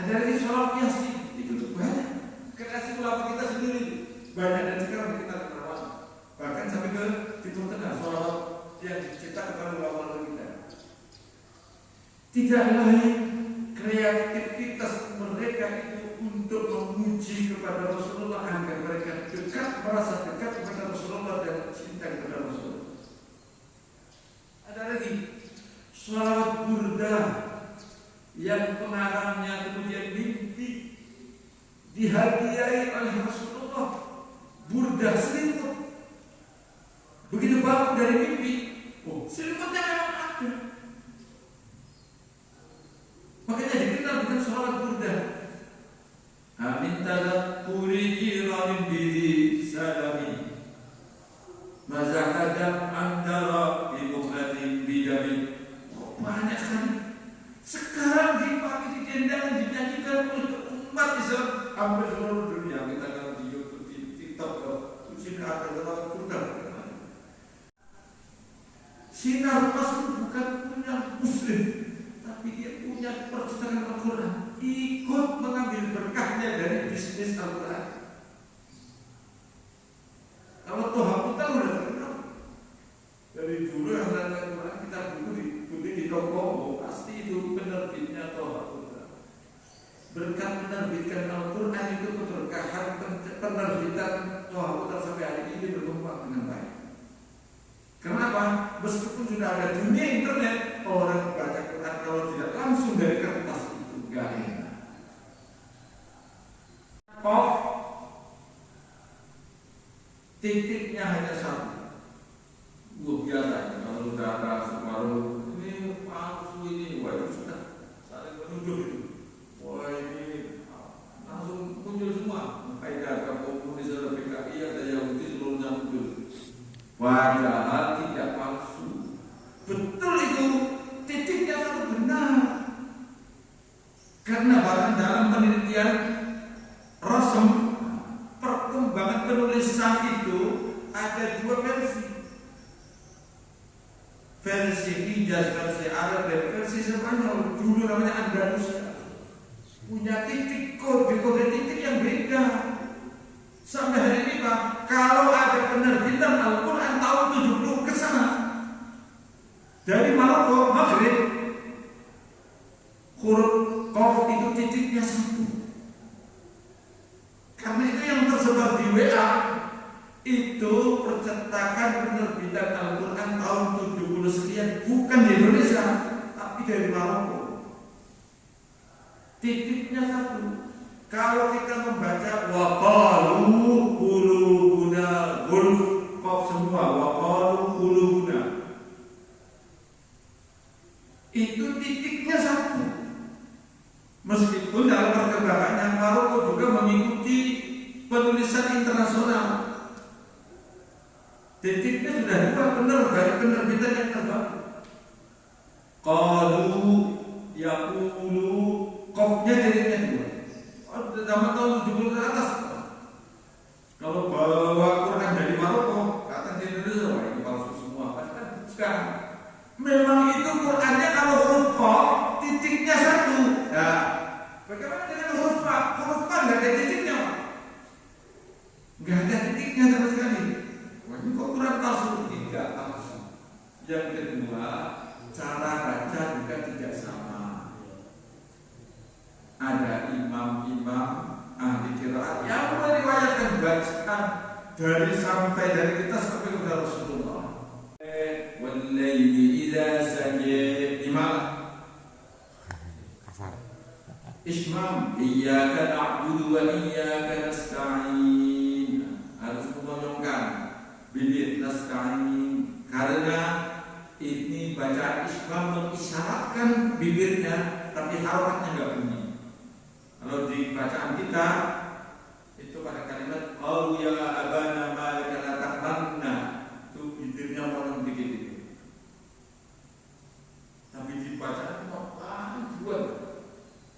Ada lagi salawat Yasin, itu banyak kreasi ulama kita sendiri, banyak dan sekarang kita kenal. Bahkan sampai ke Timur Tengah, salawat yang diciptakan oleh ulama kita. Tidak lain kreativitas mereka itu untuk memuji kepada Rasulullah agar mereka dekat, merasa dekat kepada Rasulullah dan cinta kepada Rasulullah. Ada lagi salawat burda yang pengarangnya kemudian mimpi dihadiahi oleh Rasulullah, burda selimut. Begitu bangun dari mimpi, oh selimutnya memang ada. Makanya dikenal dengan salawat burda. Amin tadakkuri jiramin bidi salami mazakadam antara ibukatin bidami. Banyak sekali. Sekarang dipakai, ditendang, dinyanyikan oleh umat Islam hampir seluruh dunia. Kita kalau di YouTube, di TikTok, di sini ada salawat burda. Sinar Rasul bukan punya Muslim, tapi dia punya percetakan Al-Quran, ikut mengambil berkahnya dari bisnis Al-Quran. Kalau Toha Putra udah terkenal dari dulu, yang ada Al-Quran kita beli di toko, oh, pasti itu penerbitnya Toha Putra. Berkat menerbitkan Al-Quran itu keberkahan penerbitan Toha Putra sampai hari ini berkembang dengan baik. Kenapa? meskipun sudah ada dunia internet, orang baca Quran kalau tidak langsung dari kertas itu gak enak. Qaf titiknya hanya satu. Biasa kalau sudah ada separuh ini palsu ini, wah itu sudah saling menuduh itu. Wah ini langsung muncul semua. Ada komunis, ada PKI, ada Yahudi, seluruhnya muncul. Padahal tidak palsu. Betul itu, titiknya satu benar. Karena bahkan dalam penelitian Rasem, perkembangan penulisan itu ada dua versi. Versi Hijaz, versi Arab, dan versi Spanyol. Dulu namanya Andalusia. Punya titik kode titik yang beda. Sampai hari ini Pak, kalau ada penerbitan Al-Quran tahun 70 ke sana dari Maroko, Maghrib, huruf Qaf itu titiknya satu. Karena itu yang tersebar di WA itu percetakan penerbitan Al-Quran tahun 70 sekian, bukan di Indonesia, tapi dari Maroko. Titiknya satu. Kalau kita membaca waqalu qulubuna gulf, Qaf semua waqalu qulubuna, itu titiknya satu. Meskipun dalam perkembangannya Maroko juga mengikuti penulisan internasional, titiknya sudah dua, benar dari penerbitan yang terbaru. Qalu yaqulu, Qafnya titiknya dua. Zaman tahun 70 ke atas. Kalau bawa Quran dari Maroko datang di Indonesia, wah ini palsu semua. Kan sekarang memang itu Qurannya kalau huruf Qaf titiknya satu. Nah, bagaimana dengan huruf Fa? Huruf Fa nggak ada titiknya, nggak ada titiknya sama sekali. Wah ini kok Quran palsu? Tidak palsu. Yang kedua, cara baca juga tidak sama. Ada imam-imam ahli qiraat yang meriwayatkan bacaan dari kita sampai kepada Rasulullah. Wal-laili idza saja, imam Ismam, iyyaka na'budu wa iyyaka nasta'in. Harus mengonongkan bibir nasta'in, karena ini bacaan Ismam mengisyaratkan bibirnya, tapi harokatnya enggak bunyi. Kalau di bacaan kita itu pada kalimat "Qalu ya abana ma laka la ta'manna", itu bibirnya monon dikit itu. Tapi di bacaan buat,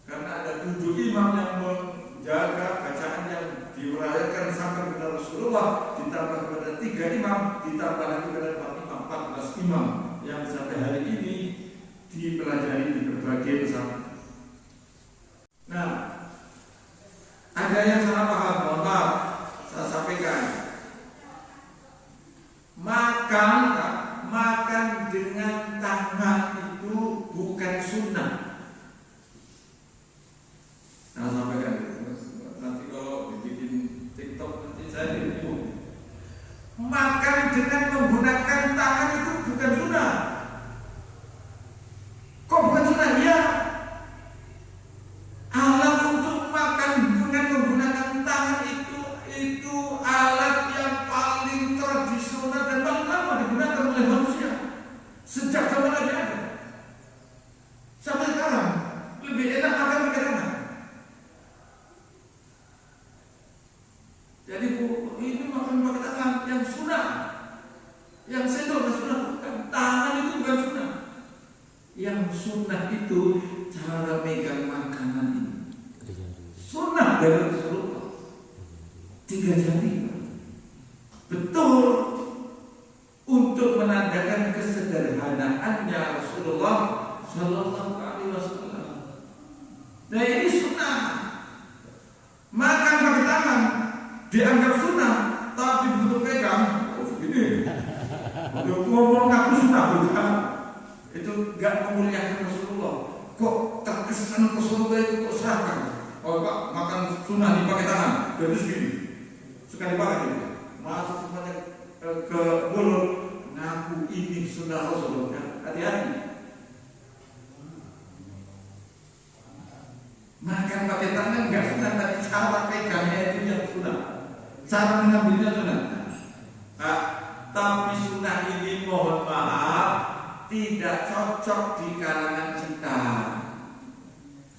karena ada 7 imam yang menjaga bacaan yang diriwayatkan sampai kepada Rasulullah, ditambah kepada 3 imam, ditambah lagi kepada 4 imam, 14 imam yang sampai hari ini dipelajari di berbagai pesantren. Nah, ada yang salah paham, mohon maaf, saya sampaikan. Makan dengan tangan itu bukan sunnah. Nah, sampaikan. Nanti kalau dibikin TikTok nanti saya ditipu. Makan dengan menggunakan tangan itu bukan sunnah. Kok bukan sunnah? Ya. Alat untuk makan dengan menggunakan tangan itu alat yang paling tradisional dan paling lama digunakan oleh manusia sejak zaman Nabi Adam sampai sekarang. Lebih enak makan pakai tangan. Jadi ini makan pakai tangan yang sunnah, yang sendok sunnah, bukan tangan itu bukan sunnah. Yang sunnah itu cara megang makanan ini. Sunnah dari Rasulullah 3 jari. Betul, untuk menandakan kesederhanaannya Rasulullah Sallallahu Alaihi Wasallam. Nah ini sunnah. Makan pakai tangan dianggap sunnah, tapi begitu pegang, begini. Ngomong ngaku sunnah bukan. Itu gak memuliakan Rasulullah. Kok terkesan Rasulullah itu kok seragam? Oh Pak, makan sunnah dipakai tangan, jadi segini. Sekali pakai juga. Masuk semuanya ke mulut, ngaku mengaku ini sunnah Rasulullah, hati-hati. Makan pakai tangan nggak sunnah, tapi cara pegangnya itu yang sunnah, cara mengambilnya sunnah. Nah, tapi sunnah ini mohon maaf tidak cocok di kalangan kita.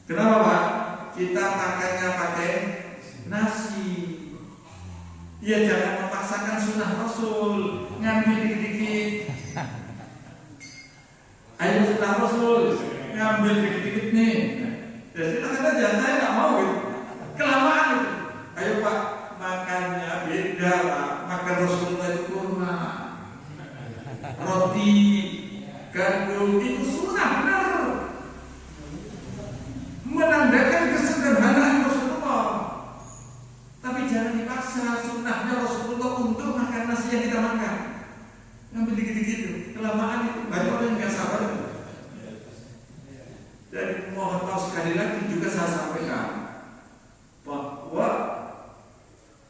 Kenapa Pak? Kita makannya pakai nasi. Ya jangan memaksakan sunnah Rasul, ngambil dikit-dikit. Ayo sunnah Rasul, ngambil dikit-dikit nih. Ya silakan aja, saya nggak mau gitu. Kelamaan itu. Ayo Pak, makannya beda Pak. Makan Rasulullah itu kurma, roti, gandum itu sunnah benar. Menandakan kesederhanaan Rasulullah. Tapi jangan dipaksa, sunnahnya Rasulullah untuk makan nasi yang kita makan. Ngambil dikit-dikit itu, kelamaan itu banyak orang yang nggak sabar. Dan mohon maaf sekali lagi juga saya sampaikan bahwa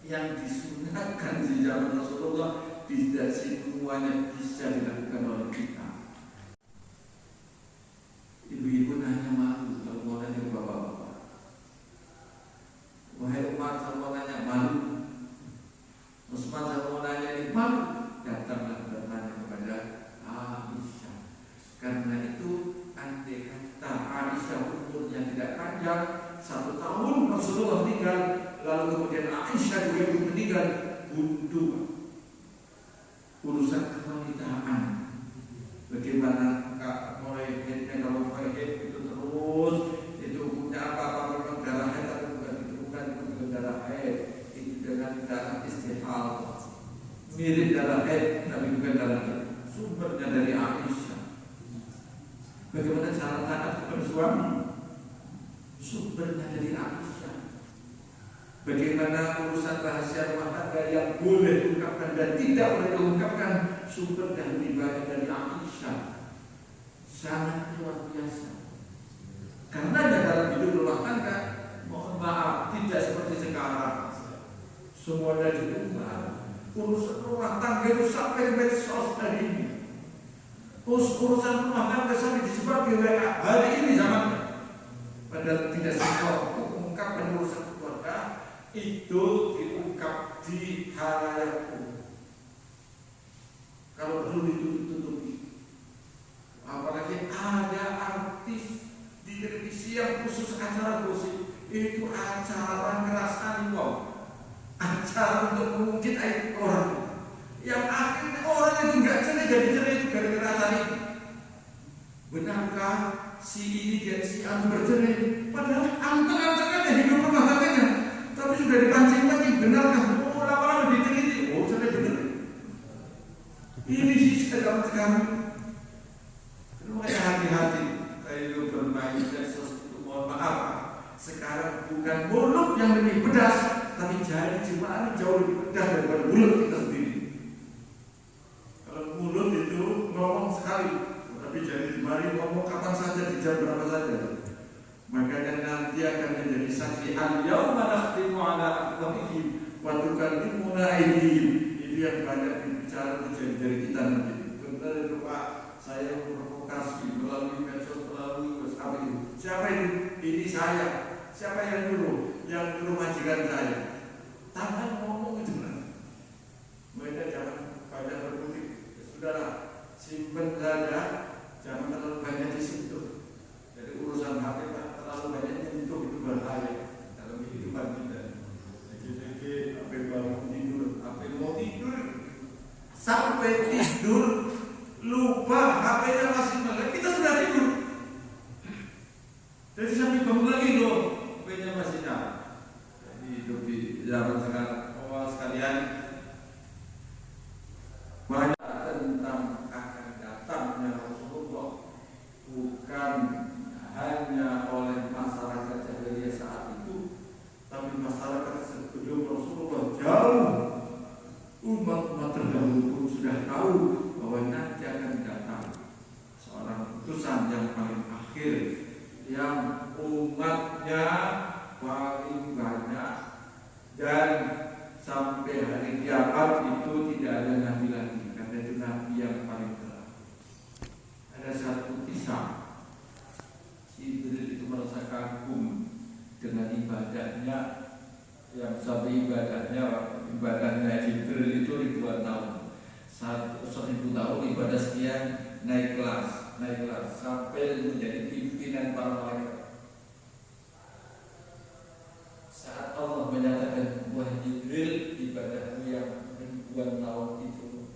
yang disunahkan di zaman Rasulullah tidak semuanya bisa dilakukan oleh kita. Ibu-ibu nanya malu kalau mau nanya ke bapak-bapak. Wahai umat, kalau mau nanya malu. Usman kalau mau nanya ini malu, datanglah bertanya kepada Aisyah. Karena itu andai kata Aisyah umurnya tidak panjang, 1 tahun Rasulullah tinggal, lalu kemudian Aisyah juga ikut meninggal, buntu urusan kewanitaan. Bagaimana mulai headnya, kalau mulai head itu terus itu hukumnya apa memang darah head atau bukan, itu bukan darah head, itu dengan darah istihal, mirip darah head tapi bukan darah head. Sumbernya dari Aisyah. Bagaimana cara taat kepada suami? Sumbernya dari Aisyah. Bagaimana urusan rahasia rumah tangga yang boleh diungkapkan dan tidak boleh diungkapkan, sumber dan riwayat dari Aisyah. Sangat luar biasa. Karena dalam hidup rumah tangga, mohon maaf, tidak seperti sekarang. Semuanya diungkap. Urusan rumah tangga itu sampai medsos hari ini. Urusan rumah tangga sampai disebar di WA hari ini zamannya. Padahal tidak semua mengungkapkan urusan keluarga itu diungkap di halayak umum. Kalau dulu itu ditutupi. Apalagi ada artis di televisi yang khusus acara gosip, itu acara keras animal, acara untuk mengungkit aib orang, yang akhirnya orang itu nggak cerai jadi cerai itu gara-gara acara ini. Benarkah si ini dan si anu bercerai? Padahal anteng-anteng aja hidup rumah tangganya, tapi sudah dipancing-pancing. Benarkah? Oh, lama-lama diteliti. Oh, sudah benar. Ini sih sekarang. Makanya hati-hati kalau bermain medsos itu, mohon maaf, sekarang bukan mulut yang lebih pedas, tapi jari jemaah jauh lebih pedas daripada mulut kita sendiri. Kalau mulut itu ngomong sekali, tapi jari jemari ngomong kapan saja, di jam berapa saja. Makanya nanti akan menjadi saksi al-yauma nakhtimu ala afwahihim wa tukallimuna aydihim. Itu yang banyak dibicara dari kita nanti. Benar itu Pak, saya memprovokasi melalui medsos, melalui WhatsApp itu. Siapa itu? Ini saya. Siapa yang dulu? Yang dulu majikan saya. Tangan ngomong itu benar. Mereka jangan banyak berkutik. Ya, sudahlah, simpen saja. Jangan terlalu banyak di situ. Jadi urusan HP Pak, terlalu banyak nyentuh itu berbahaya dalam kehidupan kita. Jadi HP bangun tidur, HP mau tidur, sampai tidur lupa HP-nya masih melek, kita sudah tidur. Jadi sampai bangun lagi loh, HP-nya masih nyala. Jadi hidup di zaman sekarang, awal sekalian, banyak tentang akan datangnya Rasulullah, bukan hanya oleh masyarakat jahiliyah saat itu, tapi masyarakat sebelum Rasulullah jauh. Umat-umat terdahulu pun sudah tahu bahwa nanti akan datang seorang utusan yang paling akhir, yang umatnya paling banyak, dan sampai hari kiamat itu tidak ada nabi lagi. Karena tahun ibadah sekian, naik kelas sampai menjadi pimpinan para malaikat. Saat Allah menyatakan, wahai Jibril, ibadahmu yang ribuan tahun itu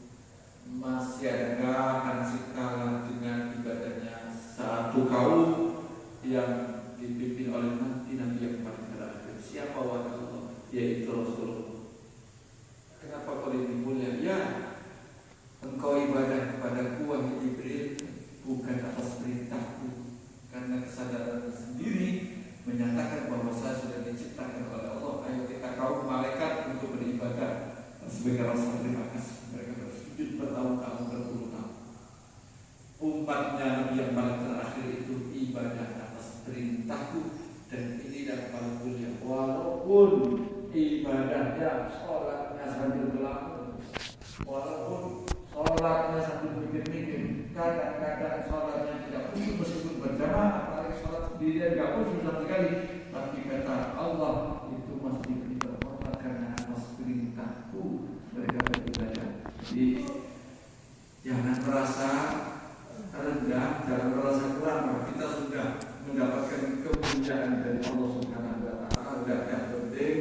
masih adakah akan kalah dengan ibadahnya satu kaum yang dipimpin oleh nabi yang paling terakhir? Siapa wahai Allah? Yaitu Rasulullah. Kenapa kau lebih mulia? Ya, engkau ibadah kepadaku wahai Jibril bukan atas perintahku, karena kesadaran sendiri menyatakan bahwa saya sudah diciptakan oleh Allah. Ayo kita kaum malaikat untuk beribadah sebagai rasa terima kasih. Mereka bersujud bertahun-tahun, berpuluh-tahun. Umatnya Nabi yang paling terakhir itu ibadah atas perintahku, dan ini yang paling mulia. Walaupun ibadahnya, sholatnya sambil berlaku, walaupun sholatnya sambil mikir-mikir, kadang-kadang sholatnya tidak khusyuk meskipun berjamaah, apalagi sholat sendirian tidak khusyuk sama sekali, tapi kata Allah itu masih diberi terhormat karena atas perintahku mereka beribadah. Jadi jangan merasa rendah, jangan merasa kurang bahwa kita sudah mendapatkan kemuliaan dari Allah Subhanahu wa Ta'ala. Yang penting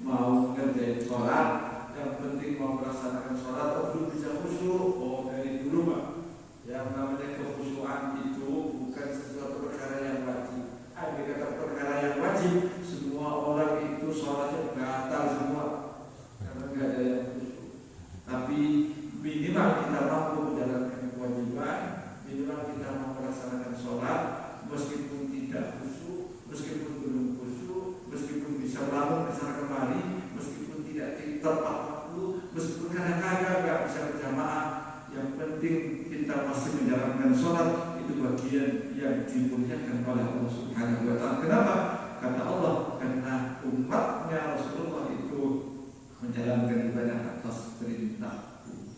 mau ngerjain sholat, yang penting mau melaksanakan sholat, belum bisa khusyuk. Oh, dari dulu Pak, yang namanya kekhusyuan itu bukan sesuatu perkara yang wajib. Ada kata perkara yang wajib, semua orang itu sholatnya batal semua karena nggak ada yang khusyuk. Tapi minimal kita mampu menjalankan kewajiban, minimal kita mau melaksanakan sholat meskipun tidak khusyuk, meskipun belum khusyuk, meskipun bisa melamun kesana kemari, meskipun tidak tepat waktu, meskipun kadang-kadang nggak bisa berjamaah, yang penting kita masih menjalankan sholat. Itu bagian yang dimuliakan oleh Allah Subhanahu wa Ta'ala. Kenapa? Kata Allah, karena umatnya Rasulullah itu menjalankan ibadah atas perintahku.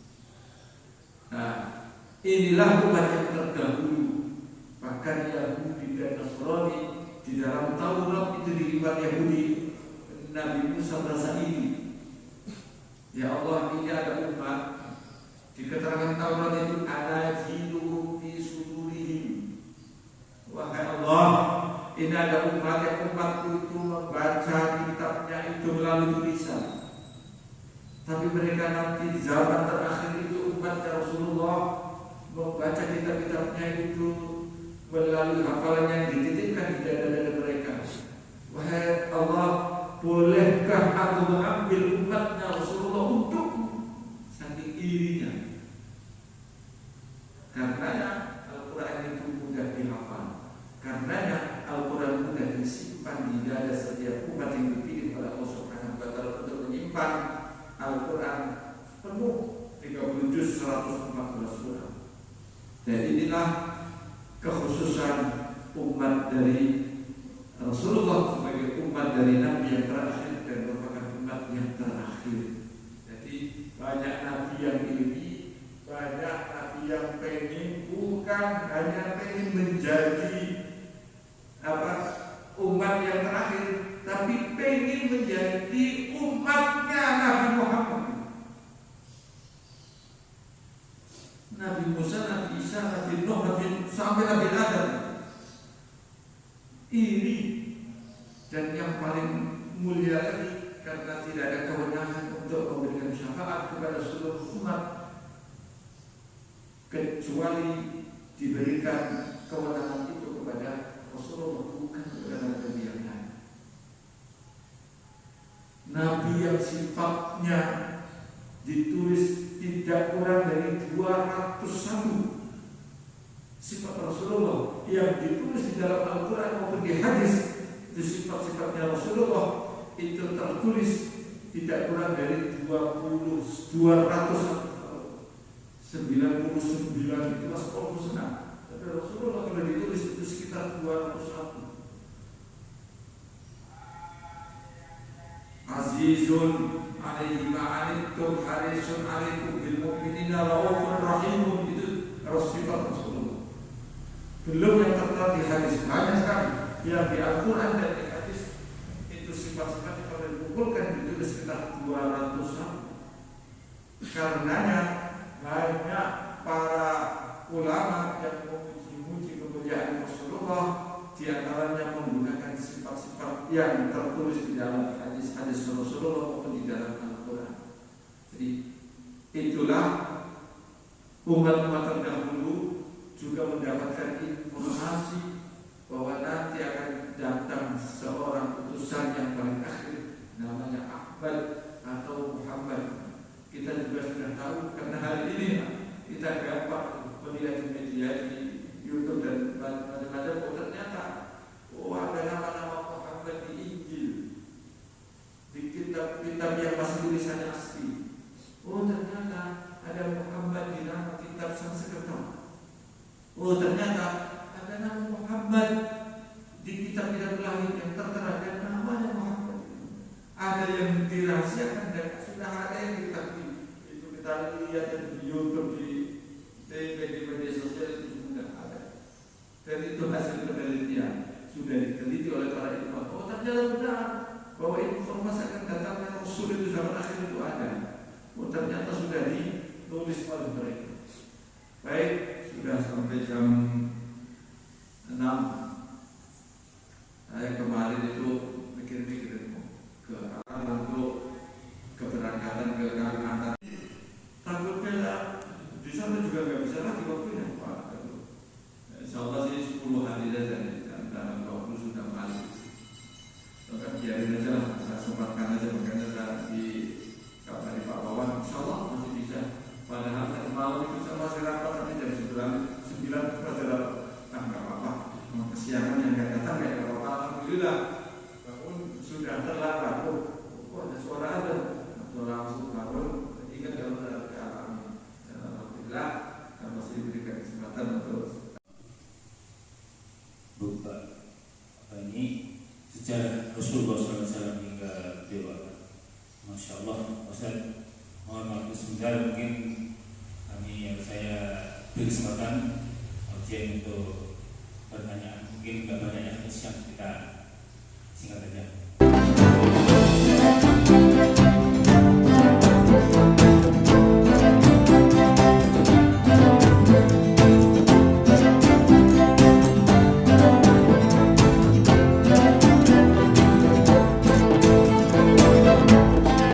Nah, inilah umat yang terdahulu. Bahkan Yahudi dan Nasrani di dalam Taurat itu dilibat Yahudi. Nabi Musa merasa ini, ya Allah, ini ada umat. Di keterangan Taurat itu ada jilu fi sudurihim. Wahai Allah, ini ada umat yang umatku itu membaca kitabnya itu melalui tulisan. Tapi mereka nanti di zaman terakhir itu umatnya Rasulullah membaca kitab-kitabnya itu melalui hafalan yang dititipkan di dada-dada mereka. Wahai Allah, bolehkah aku mengambil umatnya Rasulullah untuk saking irinya? Karenanya Al-Quran itu mudah dihafal, karenanya Al-Quran mudah disimpan di dada setiap umat yang dipilih oleh Allah Subhanahu wa Ta'ala untuk menyimpan Al-Quran penuh 30 juz 114 surah. Dan inilah kekhususan umat dari Rasulullah sebagai umat dari Nabi yang terakhir dan merupakan umat yang terakhir. Jadi banyak Nabi yang iri, banyak Nabi yang pengen, bukan hanya pengen menjadi umat yang terakhir, tapi pengen menjadi umatnya Nabi Muhammad. Nabi Musa, Nabi Isa, Nabi Nuh, Nabi sampai Nabi Adam. Ini dan yang paling mulia lagi, karena tidak ada kewenangan untuk memberikan syafaat kepada seluruh umat kecuali diberikan kewenangan itu kepada Rasulullah, bukan kepada Nabi yang lain. Nabi yang sifatnya ditulis tidak kurang dari 201 sifat Rasulullah yang ditulis di dalam Al-Quran maupun di hadis. Itu sifat-sifatnya Rasulullah itu tertulis tidak kurang dari 299 itu masuk al-husna. Tapi Rasulullah sudah ditulis itu sekitar 201. Azizun alaihi ma'anittum harisun alaikum bil mu'minina raufur rahimun. Itu sifat Rasulullah. Belum yang tertera di hadis, banyak sekali yang di Al-Quran dan di hadis itu sifat-sifat yang kalau dikumpulkan ditulis sekitar 200. Karenanya banyak ulama yang memuji-muji kemuliaan Rasulullah, di antaranya menggunakan sifat-sifat yang tertulis di dalam hadis-hadis Rasulullah maupun di dalam Al-Quran. Jadi itulah umat-umat terdahulu juga mendapatkan informasi bahwa nanti akan datang seorang utusan yang paling akhir, namanya Ahmad atau Muhammad. Kita juga sudah tahu karena hari ini kita gampang melihat di media, di YouTube dan macam-macam. Oh ternyata ada nama-nama Muhammad di Injil, di kitab-kitab yang masih tulisannya asli. Oh ternyata ada Muhammad di nama kitab Sanskerta. Oh ternyata ada nama Muhammad di kitab-kitab lain yang tertera dan namanya Muhammad. Ada yang dirahasiakan dan sudah ada yang kita lihat di YouTube, di media sosial itu sudah ada. Dan itu hasil penelitian sudah diteliti oleh para ilmuwan. Oh ternyata benar bahwa informasi akan datangnya Rasul itu zaman akhir itu ada. Oh ternyata sudah ditulis oleh mereka. Baik, sudah sampai jam 6. Saya kemarin itu mikir-mikir ke arah untuk keberangkatan ke Kalimantan. Takutnya di sana juga nggak bisa lagi waktunya Pak. Insya Allah sih 10 hari saja, antara 20 sudah balik. Maka biarin aja lah, saya sempatkan aja, makanya saya di kabari Pak Wawan. Insya Allah masih bisa. Padahal tadi malam itu saya masih rapat sampai jam 9 masih rapat. Nggak apa-apa. Kesiangan yang nggak datang nggak apa-apa. Alhamdulillah. Bangun sudah terlambat. Oh ada suara ada. Langsung bangun. Ingat kalau ada kealaman. Alhamdulillah. Kita masih diberikan kesempatan untuk buka ini sejarah Rasulullah SAW hingga beliau. Masya Allah, Ustaz, mohon maaf sebentar, mungkin saya beri kesempatan ujian untuk pertanyaan, mungkin nggak banyak yang kita singkat saja.